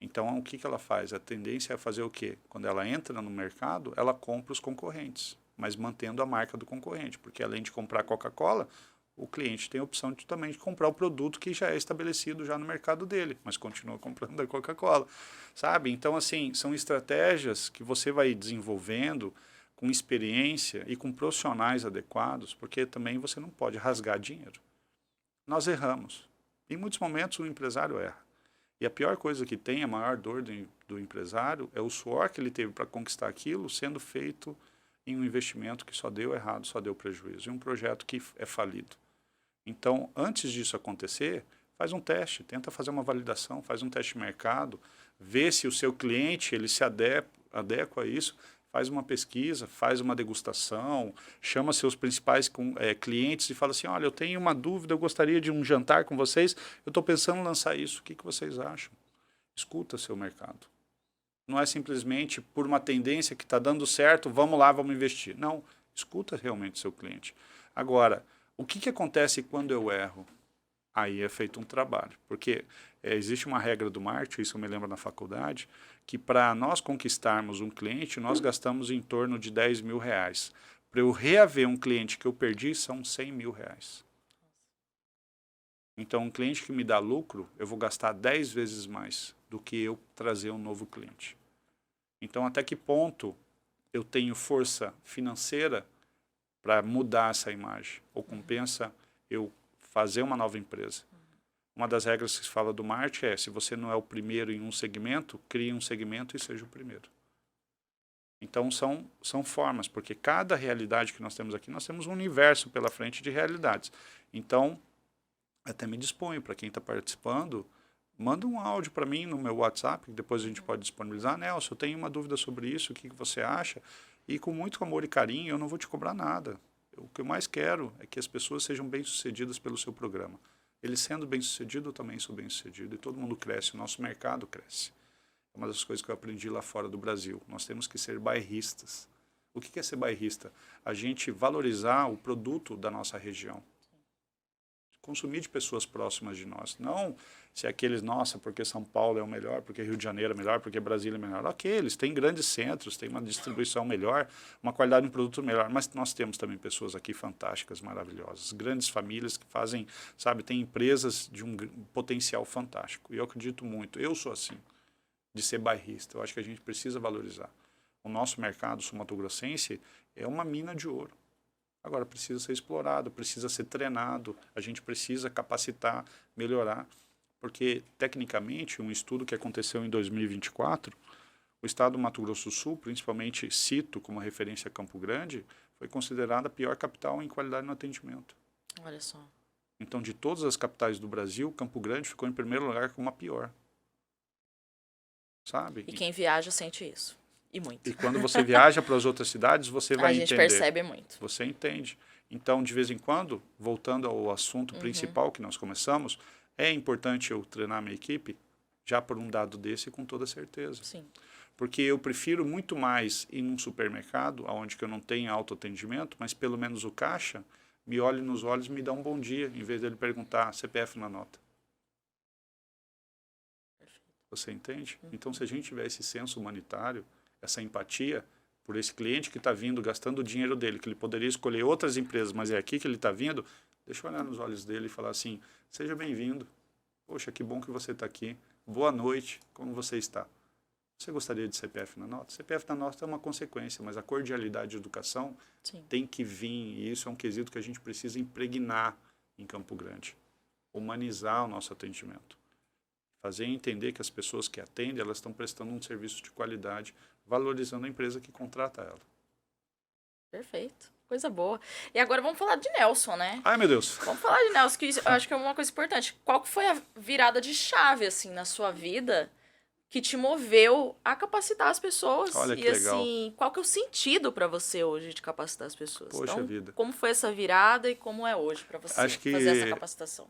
Então, o que ela faz? A tendência é fazer o quê? Quando ela entra no mercado, ela compra os concorrentes, mas mantendo a marca do concorrente, porque além de comprar Coca-Cola, o cliente tem a opção de também de comprar o produto que já é estabelecido já no mercado dele, mas continua comprando da Coca-Cola, sabe? Então, assim, são estratégias que você vai desenvolvendo com experiência e com profissionais adequados, porque também você não pode rasgar dinheiro. Nós erramos. Em muitos momentos o empresário erra. E a pior coisa que tem, a maior dor do empresário, é o suor que ele teve para conquistar aquilo sendo feito em um investimento que só deu errado, só deu prejuízo, em um projeto que é falido. Então, antes disso acontecer, faz um teste, tenta fazer uma validação, faz um teste de mercado, vê se o seu cliente ele se adequa a isso, faz uma pesquisa, faz uma degustação, chama seus principais clientes e fala assim, olha, eu tenho uma dúvida, eu gostaria de um jantar com vocês, eu estou pensando em lançar isso, o que vocês acham? Escuta seu mercado. Não é simplesmente por uma tendência que está dando certo, vamos lá, vamos investir. Não, escuta realmente seu cliente. Agora, o que acontece quando eu erro? Aí é feito um trabalho, porque existe uma regra do marketing, isso eu me lembro na faculdade, que para nós conquistarmos um cliente, nós gastamos em torno de 10 mil reais. Para eu reaver um cliente que eu perdi, são 100 mil reais. Então, um cliente que me dá lucro, eu vou gastar 10 vezes mais do que eu trazer um novo cliente. Então, até que ponto eu tenho força financeira para mudar essa imagem? Ou compensa eu fazer uma nova empresa? Uma das regras que se fala do marketing é, se você não é o primeiro em um segmento, crie um segmento e seja o primeiro. Então, são formas, porque cada realidade que nós temos aqui, nós temos um universo pela frente de realidades. Então, até me disponho, para quem está participando, manda um áudio para mim no meu WhatsApp, que depois a gente pode disponibilizar. Nelson, eu tenho uma dúvida sobre isso, o que você acha? E com muito amor e carinho, eu não vou te cobrar nada. O que eu mais quero é que as pessoas sejam bem-sucedidas pelo seu programa. Ele sendo bem-sucedido, eu também sou bem-sucedido. E todo mundo cresce, o nosso mercado cresce. É uma das coisas que eu aprendi lá fora do Brasil. Nós temos que ser bairristas. O que é ser bairrista? A gente valorizar o produto da nossa região. Consumir de pessoas próximas de nós. Não se aqueles, nossa, porque São Paulo é o melhor, porque Rio de Janeiro é melhor, porque Brasília é melhor. Ok, eles têm grandes centros, têm uma distribuição melhor, uma qualidade de um produto melhor, mas nós temos também pessoas aqui fantásticas, maravilhosas, grandes famílias que fazem, sabe, tem empresas de um potencial fantástico. E eu acredito muito, eu sou assim, de ser bairrista. Eu acho que a gente precisa valorizar. O nosso mercado sul-mato-grossense é uma mina de ouro. Agora, precisa ser explorado, precisa ser treinado, a gente precisa capacitar, melhorar, porque, tecnicamente, um estudo que aconteceu em 2024, o estado do Mato Grosso do Sul, principalmente cito como referência Campo Grande, foi considerada a pior capital em qualidade no atendimento. Olha só. Então, de todas as capitais do Brasil, Campo Grande ficou em primeiro lugar como a pior. Sabe? E quem viaja sente isso. E muito. E quando você viaja para as outras cidades, você vai entender. A gente percebe muito. Você entende. Então, de vez em quando, voltando ao assunto principal que nós começamos, é importante eu treinar minha equipe já por um dado desse com toda certeza. Sim. Porque eu prefiro muito mais ir num supermercado, onde que eu não tenho autoatendimento, mas pelo menos o caixa me olhe nos olhos e me dá um bom dia, em vez dele perguntar CPF na nota. Perfeito. Você entende? Então, se a gente tiver esse senso humanitário, essa empatia por esse cliente que está vindo, gastando o dinheiro dele, que ele poderia escolher outras empresas, mas é aqui que ele está vindo, deixa eu olhar nos olhos dele e falar assim, seja bem-vindo, poxa, que bom que você está aqui, boa noite, como você está? Você gostaria de CPF na nota? CPF na nota é uma consequência, mas a cordialidade de educação tem que vir, e isso é um quesito que a gente precisa impregnar em Campo Grande, humanizar o nosso atendimento. Fazer entender que as pessoas que atendem, elas estão prestando um serviço de qualidade, valorizando a empresa que contrata ela. Perfeito. Coisa boa. E agora vamos falar de Nelson, né? Ai, meu Deus. Vamos falar de Nelson, que eu acho que é uma coisa importante. Qual que foi a virada de chave, assim, na sua vida que te moveu a capacitar as pessoas? Olha que e, legal. assim, qual que é o sentido para você hoje de capacitar as pessoas? Poxa então, vida. como foi essa virada e como é hoje para você Acho que fazer essa capacitação?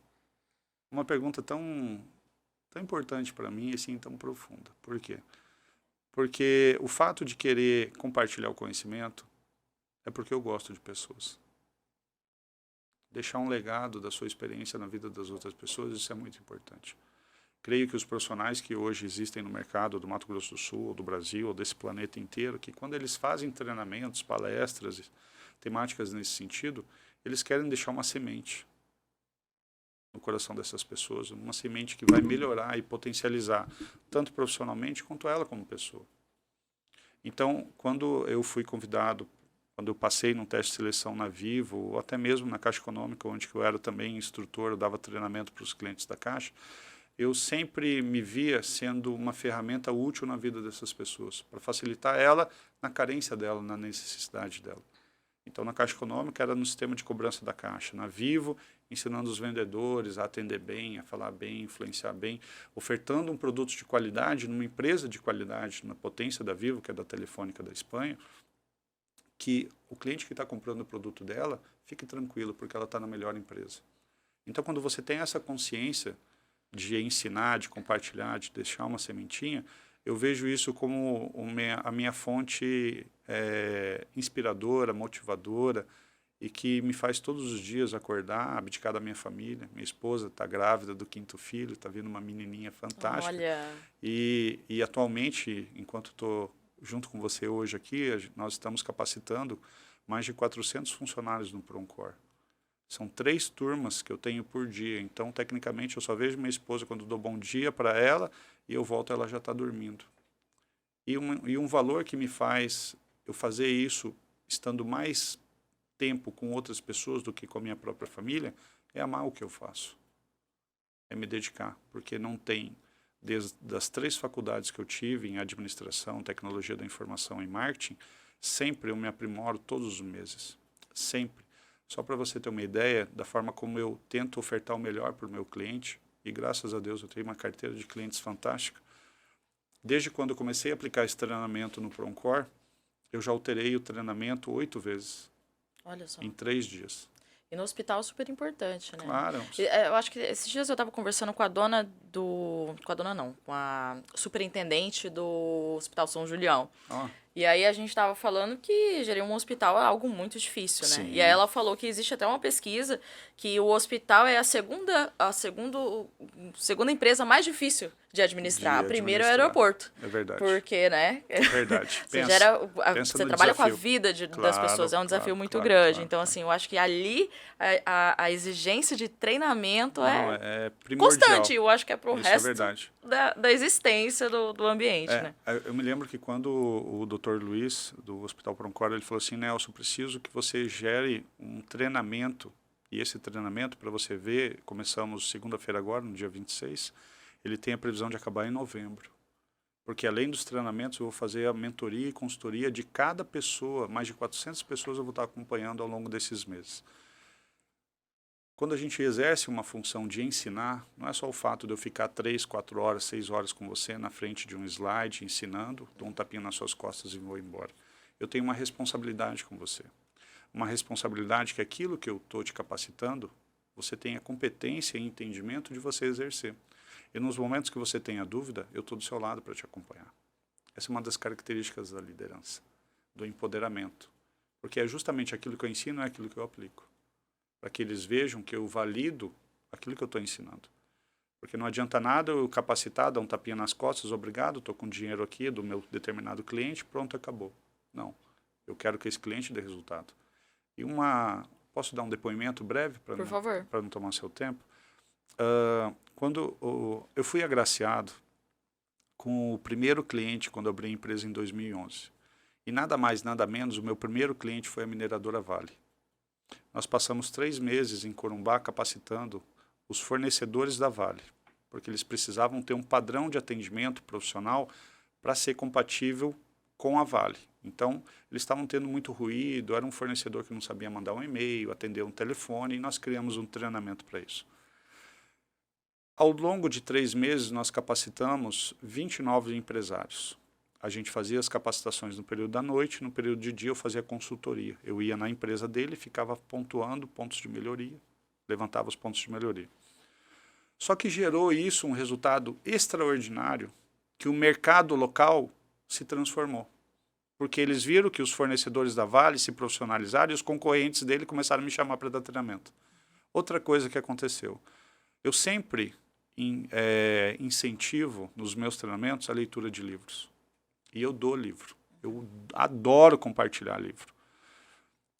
Uma pergunta tão importante para mim e assim, tão profunda. Por quê? Porque o fato de querer compartilhar o conhecimento é porque eu gosto de pessoas. Deixar um legado da sua experiência na vida das outras pessoas, isso é muito importante. Creio que os profissionais que hoje existem no mercado do Mato Grosso do Sul, ou do Brasil, ou desse planeta inteiro, que quando eles fazem treinamentos, palestras, temáticas nesse sentido, eles querem deixar uma semente. coração dessas pessoas, uma semente que vai melhorar e potencializar tanto profissionalmente quanto ela como pessoa. Então, quando eu fui convidado, quando eu passei num teste de seleção na Vivo, ou até mesmo na Caixa Econômica, onde eu era também instrutor, eu dava treinamento para os clientes da Caixa, eu sempre me via sendo uma ferramenta útil na vida dessas pessoas, para facilitar ela na carência dela, na necessidade dela. Então, na Caixa Econômica, era no sistema de cobrança da Caixa. Na Vivo, ensinando os vendedores a atender bem, a falar bem, influenciar bem, ofertando um produto de qualidade numa empresa de qualidade, na potência da Vivo, que é da Telefônica da Espanha, que o cliente que está comprando o produto dela fique tranquilo, porque ela está na melhor empresa. Então, quando você tem essa consciência de ensinar, de compartilhar, de deixar uma sementinha, eu vejo isso como a minha fonte inspiradora, motivadora, e que me faz todos os dias acordar, abdicar da minha família. Minha esposa está grávida do 5º filho, está vindo uma menininha fantástica. Olha. E atualmente, enquanto estou junto com você hoje aqui, nós estamos capacitando mais de 400 funcionários no Proncor. São 3 turmas que eu tenho por dia. Então, tecnicamente, eu só vejo minha esposa quando dou bom dia para ela e eu volto, ela já está dormindo. E um valor que me faz eu fazer isso estando mais tempo com outras pessoas do que com a minha própria família é amar o que eu faço. É me dedicar, porque não tem, desde as 3 faculdades que eu tive em administração, tecnologia da informação e marketing, sempre eu me aprimoro todos os meses. Sempre. Só para você ter uma ideia da forma como eu tento ofertar o melhor para o meu cliente, e graças a Deus eu tenho uma carteira de clientes fantástica. Desde quando eu comecei a aplicar esse treinamento no Proncor, eu já alterei o treinamento 8 vezes. Olha só. Em 3 dias. E no hospital é super importante, né? Claro. Eu acho que esses dias eu estava conversando com a dona do... Com a dona não, com a superintendente do Hospital São Julião. Oh. E aí a gente estava falando que gerir um hospital é algo muito difícil, né? Sim. E aí ela falou que existe até uma pesquisa que o hospital é a segunda empresa mais difícil de administrar. A primeira é o aeroporto. É verdade. Porque, né? É verdade. Você trabalha com a vida das pessoas, é um desafio muito grande. Então, assim, eu acho que ali a exigência de treinamento é primordial. Constante. Eu acho que é pro resto da existência do ambiente, né? Eu me lembro que quando o Dr. Luiz, do Hospital Proncor, ele falou assim, Nelson, preciso que você gere um treinamento. E esse treinamento, para você ver, começamos segunda-feira agora, no dia 26, ele tem a previsão de acabar em novembro. Porque além dos treinamentos, eu vou fazer a mentoria e consultoria de cada pessoa, mais de 400 pessoas eu vou estar acompanhando ao longo desses meses. Quando a gente exerce uma função de ensinar, não é só o fato de eu ficar 3, 4 horas, 6 horas com você na frente de um slide ensinando, dou um tapinha nas suas costas e vou embora. Eu tenho uma responsabilidade com você. Uma responsabilidade que aquilo que eu estou te capacitando, você tenha competência e entendimento de você exercer. E nos momentos que você tenha dúvida, eu estou do seu lado para te acompanhar. Essa é uma das características da liderança, do empoderamento. Porque é justamente aquilo que eu ensino, é aquilo que eu aplico. Para que eles vejam que eu valido aquilo que eu estou ensinando. Porque não adianta nada eu capacitar, dar um tapinha nas costas, obrigado, estou com dinheiro aqui do meu determinado cliente, pronto, acabou. Não, eu quero que esse cliente dê resultado. E posso dar um depoimento breve para não tomar seu tempo? Quando eu fui agraciado com o primeiro cliente quando eu abri a empresa em 2011. E nada mais, nada menos, o meu primeiro cliente foi a mineradora Vale. Nós passamos 3 meses em Corumbá capacitando os fornecedores da Vale, porque eles precisavam ter um padrão de atendimento profissional para ser compatível com a Vale. Então, eles estavam tendo muito ruído, era um fornecedor que não sabia mandar um e-mail, atender um telefone, e nós criamos um treinamento para isso. Ao longo de 3 meses, nós capacitamos 29 empresários. A gente fazia as capacitações no período da noite, no período de dia eu fazia consultoria. Eu ia na empresa dele, ficava pontuando pontos de melhoria, levantava os pontos de melhoria. Só que gerou isso um resultado extraordinário, que o mercado local se transformou. Porque eles viram que os fornecedores da Vale se profissionalizaram e os concorrentes dele começaram a me chamar para dar treinamento. Outra coisa que aconteceu, eu sempre incentivo nos meus treinamentos a leitura de livros. E eu dou livro. Eu adoro compartilhar livro.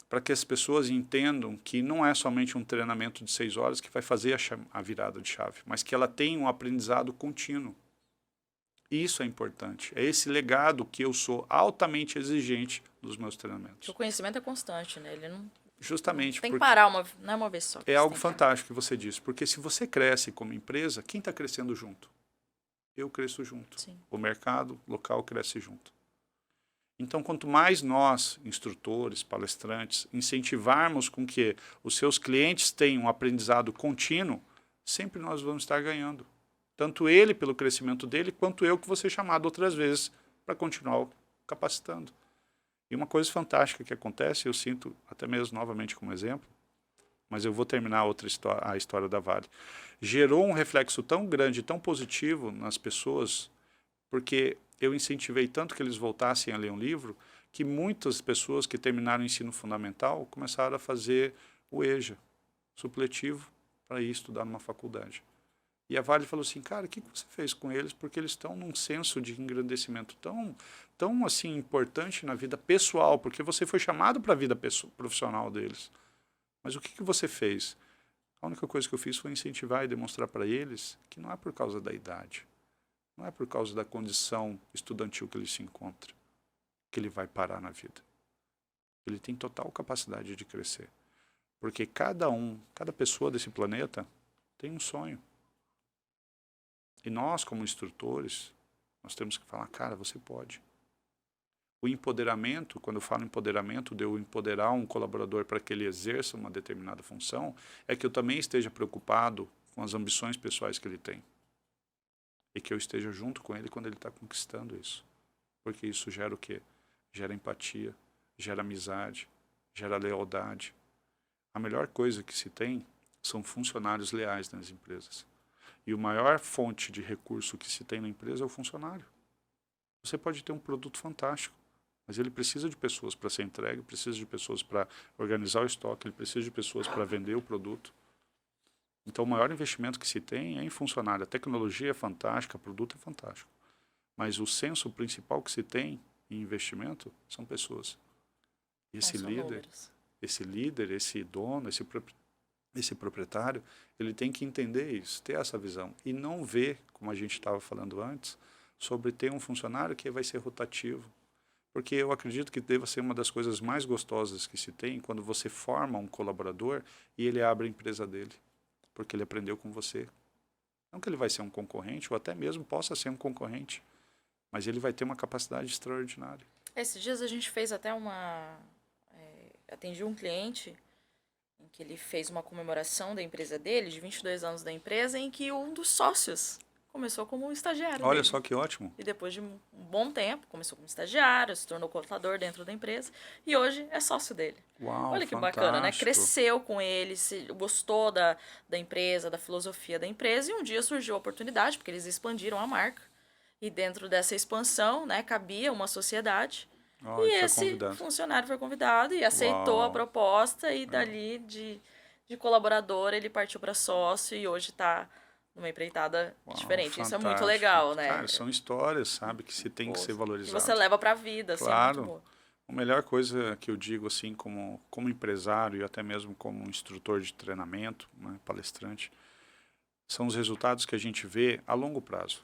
para que as pessoas entendam que não é somente um treinamento de 6 horas que vai fazer a virada de chave, mas que ela tem um aprendizado contínuo. Isso é importante. É esse legado que eu sou altamente exigente dos meus treinamentos. O conhecimento é constante, né? Ele não Justamente. tem que parar, não é uma vez só. É algo fantástico que você disse, porque se você cresce como empresa, quem está crescendo junto? Eu cresço junto. Sim. O mercado local cresce junto. Então, quanto mais nós, instrutores, palestrantes, incentivarmos com que os seus clientes tenham um aprendizado contínuo, sempre nós vamos estar ganhando. Tanto ele pelo crescimento dele, quanto eu que vou ser chamado outras vezes para continuar capacitando. E uma coisa fantástica que acontece, eu sinto até mesmo novamente como exemplo, mas eu vou terminar a história da Vale. Gerou um reflexo tão grande, tão positivo nas pessoas, porque eu incentivei tanto que eles voltassem a ler um livro, que muitas pessoas que terminaram o ensino fundamental começaram a fazer o EJA, supletivo, para ir estudar numa faculdade. E a Vale falou assim, cara, o que você fez com eles? Porque eles estão num senso de engrandecimento tão assim, importante na vida pessoal, porque você foi chamado para a vida profissional deles. Mas o que você fez? A única coisa que eu fiz foi incentivar e demonstrar para eles que não é por causa da idade, não é por causa da condição estudantil que ele se encontra, que ele vai parar na vida. Ele tem total capacidade de crescer. Porque cada pessoa desse planeta tem um sonho. E nós, como instrutores, nós temos que falar, cara, você pode. O empoderamento, quando eu falo empoderamento, de eu empoderar um colaborador para que ele exerça uma determinada função, é que eu também esteja preocupado com as ambições pessoais que ele tem. E que eu esteja junto com ele quando ele está conquistando isso. Porque isso gera o quê? Gera empatia, gera amizade, gera lealdade. A melhor coisa que se tem são funcionários leais nas empresas. E a maior fonte de recurso que se tem na empresa é o funcionário. Você pode ter um produto fantástico, mas ele precisa de pessoas para ser entregue, precisa de pessoas para organizar o estoque, ele precisa de pessoas para vender o produto. Então, o maior investimento que se tem é em funcionário. A tecnologia é fantástica, o produto é fantástico. Mas o senso principal que se tem em investimento são pessoas. E esse líder, esse dono, esse proprietário, ele tem que entender isso, ter essa visão. E não ver, como a gente estava falando antes, sobre ter um funcionário que vai ser rotativo. Porque eu acredito que deva ser uma das coisas mais gostosas que se tem quando você forma um colaborador e ele abre a empresa dele. Porque ele aprendeu com você. Não que ele vai ser um concorrente, ou até mesmo possa ser um concorrente, mas ele vai ter uma capacidade extraordinária. Esses dias a gente fez até atendi um cliente em que ele fez uma comemoração da empresa dele, de 22 anos da empresa, em que um dos sócios começou como um estagiário. Olha só que ótimo. E depois de um bom tempo, começou como estagiário, se tornou contador dentro da empresa e hoje é sócio dele. Uau, olha que fantástico. Bacana, né? Cresceu com ele, gostou da empresa, da filosofia da empresa, e um dia surgiu a oportunidade, porque eles expandiram a marca. E dentro dessa expansão, né, cabia uma sociedade. E esse funcionário foi convidado e aceitou a proposta, e dali de colaborador ele partiu para sócio e hoje está numa empreitada diferente. Fantástico. Isso é muito legal, né? Cara, são histórias, sabe, que se tem que ser valorizadas. E você leva para a vida, claro. Assim, muito boa. A melhor coisa que eu digo, assim, como empresário e até mesmo como instrutor de treinamento, né, palestrante, são os resultados que a gente vê a longo prazo.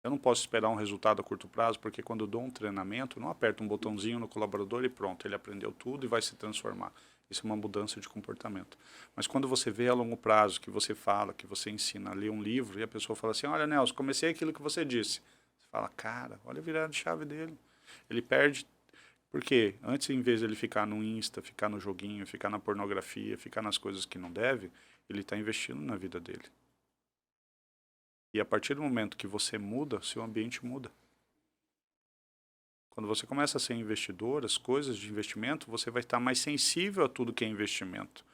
Eu não posso esperar um resultado a curto prazo, porque quando eu dou um treinamento, eu não aperto um botãozinho no colaborador e pronto, ele aprendeu tudo e vai se transformar. Isso é uma mudança de comportamento. Mas quando você vê a longo prazo, que você fala, que você ensina a ler um livro, e a pessoa fala assim, olha, Nelson, comecei aquilo que você disse. Você fala, cara, olha a virada de chave dele. Ele perde, porque antes, em vez de ele ficar no Insta, ficar no joguinho, ficar na pornografia, ficar nas coisas que não deve, ele está investindo na vida dele. E a partir do momento que você muda, seu ambiente muda. Quando você começa a ser investidor, as coisas de investimento, você vai estar mais sensível a tudo que é investimento.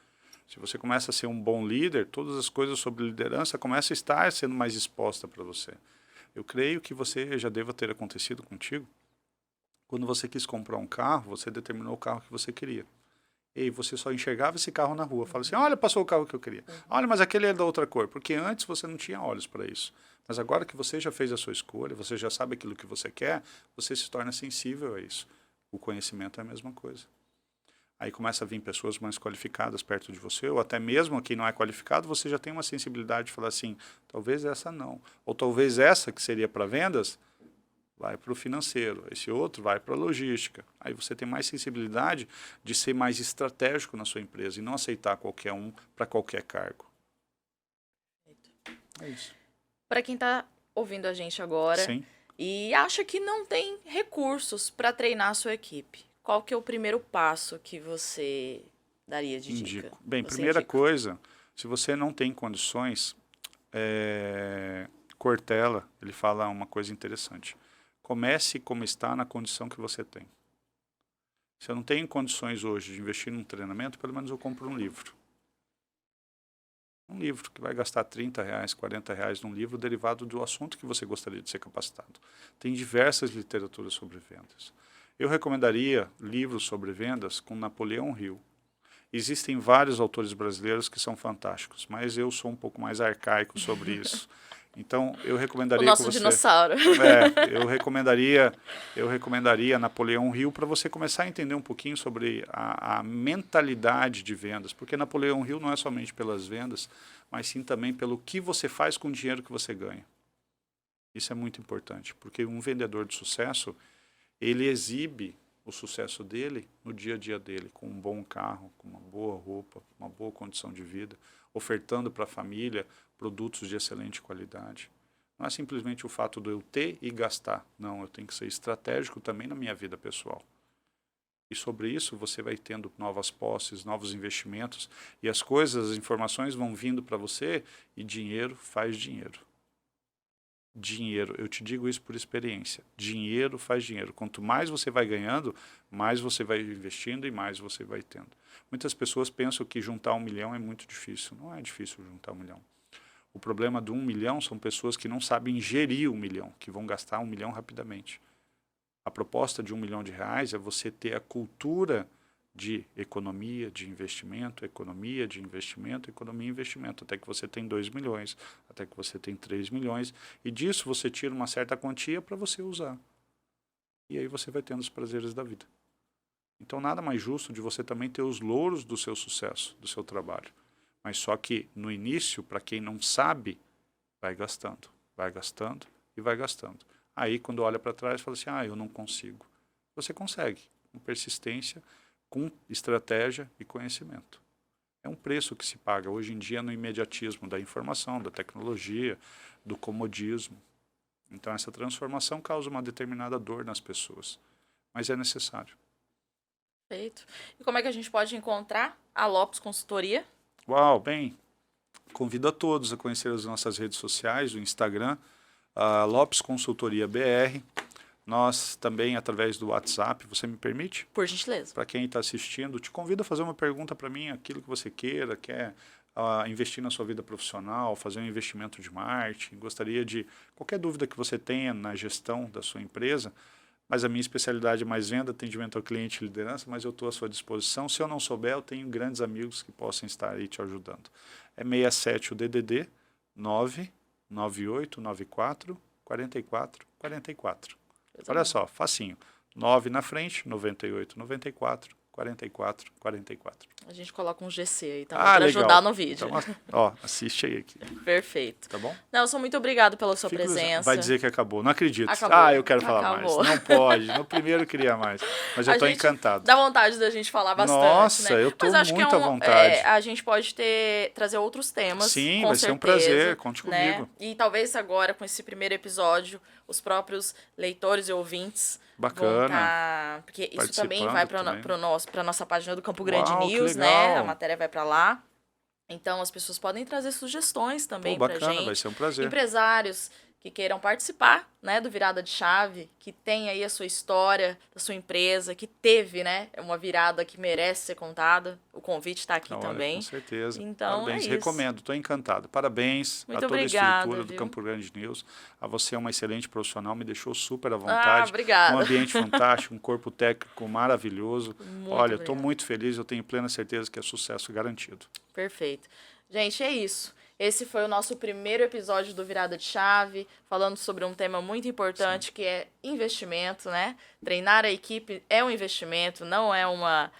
Se você começa a ser um bom líder, todas as coisas sobre liderança começam a estar sendo mais exposta para você. Eu creio que você já deva ter acontecido contigo. Quando você quis comprar um carro, você determinou o carro que você queria. E você só enxergava esse carro na rua. Fala assim, olha, passou o carro que eu queria. Olha, mas aquele é da outra cor. Porque antes você não tinha olhos para isso. Mas agora que você já fez a sua escolha, você já sabe aquilo que você quer, você se torna sensível a isso. O conhecimento é a mesma coisa. Aí começa a vir pessoas mais qualificadas perto de você, ou até mesmo quem não é qualificado, você já tem uma sensibilidade de falar assim, talvez essa não. Ou talvez essa que seria para vendas, vai para o financeiro, esse outro vai para a logística. Aí você tem mais sensibilidade de ser mais estratégico na sua empresa e não aceitar qualquer um para qualquer cargo. É isso. Para quem está ouvindo a gente agora Sim. e acha que não tem recursos para treinar a sua equipe, qual que é o primeiro passo que você daria de dica? Indico. Bem, Você primeira indica? coisa, se você não tem condições, Cortella, ele fala uma coisa interessante. Comece como está na condição que você tem. Se eu não tenho condições hoje de investir num treinamento, pelo menos eu compro um livro. Um livro que vai gastar R$30, R$40 num livro derivado do assunto que você gostaria de ser capacitado. Tem diversas literaturas sobre vendas. Eu recomendaria livros sobre vendas com Napoleão Hill. Existem vários autores brasileiros que são fantásticos, mas eu sou um pouco mais arcaico sobre isso. Então, eu recomendaria O nosso que você... dinossauro. eu recomendaria Napoleão Hill para você começar a entender um pouquinho sobre a mentalidade de vendas, porque Napoleão Hill não é somente pelas vendas, mas sim também pelo que você faz com o dinheiro que você ganha. Isso é muito importante, porque um vendedor de sucesso, ele exibe o sucesso dele no dia a dia dele, com um bom carro, com uma boa roupa, uma boa condição de vida, ofertando para a família produtos de excelente qualidade. Não é simplesmente o fato de eu ter e gastar. Não, eu tenho que ser estratégico também na minha vida pessoal. E sobre isso você vai tendo novas posses, novos investimentos, e as coisas, as informações vão vindo para você, e dinheiro faz dinheiro. Dinheiro, eu te digo isso por experiência. Dinheiro faz dinheiro. Quanto mais você vai ganhando, mais você vai investindo e mais você vai tendo. Muitas pessoas pensam que juntar 1 milhão é muito difícil. Não é difícil juntar 1 milhão. O problema do 1 milhão são pessoas que não sabem gerir 1 milhão, que vão gastar 1 milhão rapidamente. A proposta de R$1 milhão é você ter a cultura de economia, de investimento, economia, de investimento, economia e investimento, até que você tem 2 milhões, até que você tem 3 milhões, e disso você tira uma certa quantia para você usar. E aí você vai tendo os prazeres da vida. Então nada mais justo de você também ter os louros do seu sucesso, do seu trabalho. Mas só que no início, para quem não sabe, vai gastando e vai gastando. Aí quando olha para trás, fala assim, eu não consigo. Você consegue, com persistência, com estratégia e conhecimento. É um preço que se paga hoje em dia no imediatismo da informação, da tecnologia, do comodismo. Então essa transformação causa uma determinada dor nas pessoas, mas é necessário. Perfeito. E como é que a gente pode encontrar a Lopes Consultoria? Uau, bem, convido a todos a conhecer as nossas redes sociais, o Instagram, Lopes Consultoria BR. Nós também, através do WhatsApp, você me permite? Por gentileza. Para quem está assistindo, te convido a fazer uma pergunta para mim, aquilo que você queira, quer investir na sua vida profissional, fazer um investimento de marketing, gostaria de, qualquer dúvida que você tenha na gestão da sua empresa, mas a minha especialidade é mais venda, atendimento ao cliente e liderança, mas eu estou à sua disposição. Se eu não souber, eu tenho grandes amigos que possam estar aí te ajudando. É 67 o DDD 99894 4444. Olha só, facinho. 9 na frente, 98, 94, 44, 44. A gente coloca um GC aí também para ajudar no vídeo. Então, assiste aí. Perfeito. Tá bom? Nelson, muito obrigado pela sua presença. Vai dizer que acabou. Não acredito. Acabou. Eu quero falar mais. Não pode. No primeiro eu queria mais. Mas eu estou encantado. Dá vontade da gente falar bastante, Nossa, né? eu estou muito à vontade. A gente pode trazer outros temas. Sim, com vai certeza, ser um prazer. Conte né? comigo. E talvez agora, com esse primeiro episódio, os próprios leitores e ouvintes Bacana. porque isso também vai para nossa página do Campo Grande News, né? A matéria vai para lá. Então as pessoas podem trazer sugestões também para gente. Vai ser um prazer. Empresários que queiram participar, né, do Virada de Chave, que tem aí a sua história da sua empresa, que teve, né, uma virada que merece ser contada. O convite está aqui também. Com certeza. Então, parabéns, é isso. recomendo, estou encantado. Parabéns muito a toda obrigada, a estrutura do viu? Campo Grande News. A você é uma excelente profissional, me deixou super à vontade. Obrigada. Um ambiente fantástico, um corpo técnico maravilhoso. Olha, estou muito feliz, eu tenho plena certeza que é sucesso garantido. Perfeito. Gente, é isso. Esse foi o nosso primeiro episódio do Virada de Chave, falando sobre um tema muito importante, que é investimento, né? Treinar a equipe é um investimento, não é uma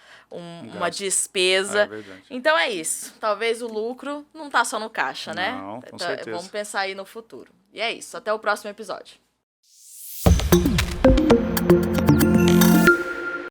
despesa. É verdade. Então é isso. Talvez o lucro não tá só no caixa, né? Não, com certeza. Vamos pensar aí no futuro. E é isso. Até o próximo episódio.